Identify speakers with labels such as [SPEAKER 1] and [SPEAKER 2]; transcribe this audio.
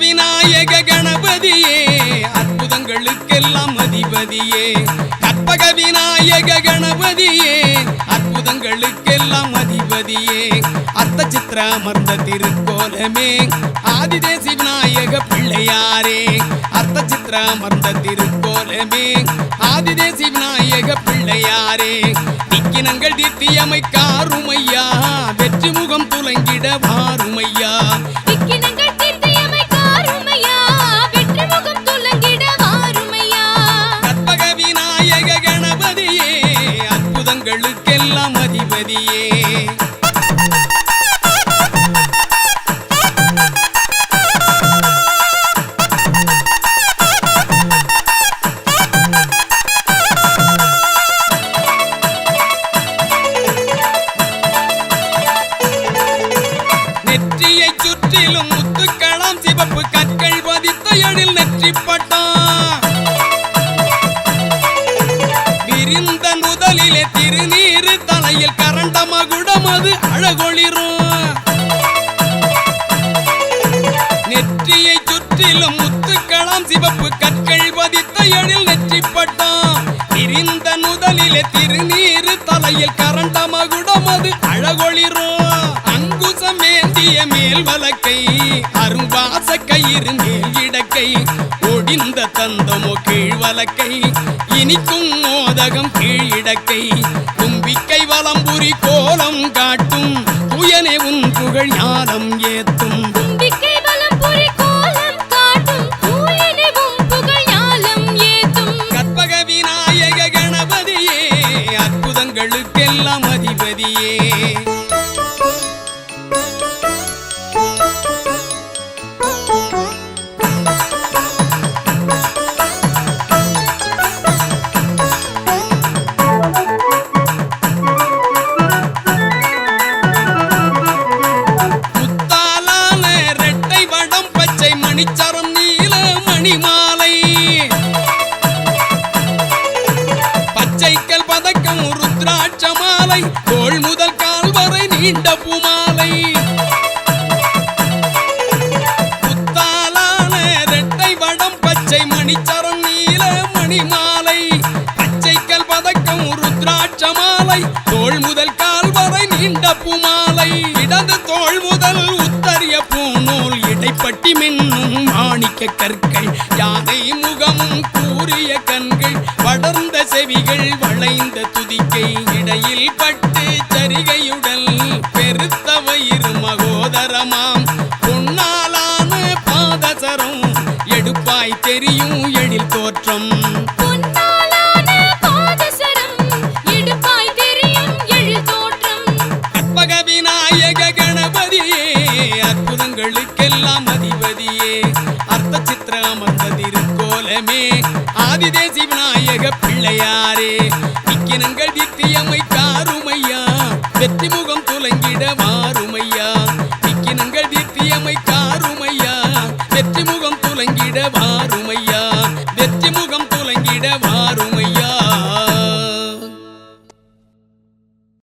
[SPEAKER 1] விநாயக கணபதியே அற்புதங்களுக்கெல்லாம் அதிபதியே. கற்பக விநாயக கணபதியே அற்புதங்களுக்கெல்லாம் அதிபதியே. அர்த்த சித்திர அமர்ந்த திருக்கோலமே ஆதிதேசி விநாயக பிள்ளையாரே. அர்த்த சித்திர அமர்ந்த திருக்கோலமே ஆதிதேசி விநாயக பிள்ளையாரே. திக்கினங்கள் தீர்த்தியமை காருமையா வெற்றி முகம் துலங்கிட வாருமையா. அற்புதங்களுக்கெல்லாம் அதிபதியே. நெற்றியை சுற்றிலும் முத்துக்களம் சிவப்பு கற்கள் பதித்த எழில் நெற்றிப்பட்டான். விரிந்த முதலிலே திருநீரு தலையில் கரண்ட மகுடம் அது அழகொளிரும். நெற்றியை சுற்றிலும் முத்துக்களம் சிவப்பு கற்கள் பதித்த எழில் நெற்றிப்பட்டான். விரிந்த முதலிலே திருநீரு தலையில் கரண்ட மகுடம் அது அழகொளிரும். அங்குசம் ஏந்திய மேல் வலக்கை அரும்பாச கயிறு மேல் இடக்கை ஒடிந்த தந்தமோ கீழ் வலக்கை இனிக்கும் மோதகம் கீழ் இடக்கை தும்பிக்கை வலம்புரி கோலம் காட்டும் துயனே உன் புகழ் ஞானம் ஏத்தும். கற்பக விநாயக கணபதியே அற்புதங்களுக்கெல்லாம் அதிபதியே. மணிச்சரம் நீல மணிமாலை பச்சைக்கல் பதக்கம் ருத்ராட்ச மாலை தோள் முதல் கால் வரை நீண்ட பூமாலை. புத்தாலான ரெட்டை வடம் பச்சை மணிச்சரம் நீல மணிமாலை பச்சைக்கல் பதக்கம் ருத்ராட்ச மாலை தோள் முதல் கால் வரை நீண்ட பூமாலை. இடது தோள் முதல் உத்தரிய பூநூல் இடைப்பட்டி மின்னும் மாணிக்க கற்கள் யானை முகமும் கூறிய கண்கள் படர்ந்த செவிகள் வளைந்த துதிக்கை இடையில் பட்டு சரிகையுடல் பெருத்த வயிறு மகோதரமாம் பொன்னாலான பாதசரம் எடுப்பாய் தெரியும் எழில் தோற்றம். கற்பக விநாயக கணபதியே அற்புதங்களுக்கெல்லாம் அதிபதியே. அர்த்த சித்திர அமர்ந்த திருக்கோலமே ஆதிதேசி விநாயக பிள்ளையாரே. திக்கினங்கள் தீர்த்தியமை காருமையா வெற்றி முகம் துலங்கிட வாருமையா. திக்கினங்கள் தீர்த்தியமை காருமையா வெற்றி முகம் துலங்கிட வாருமையா.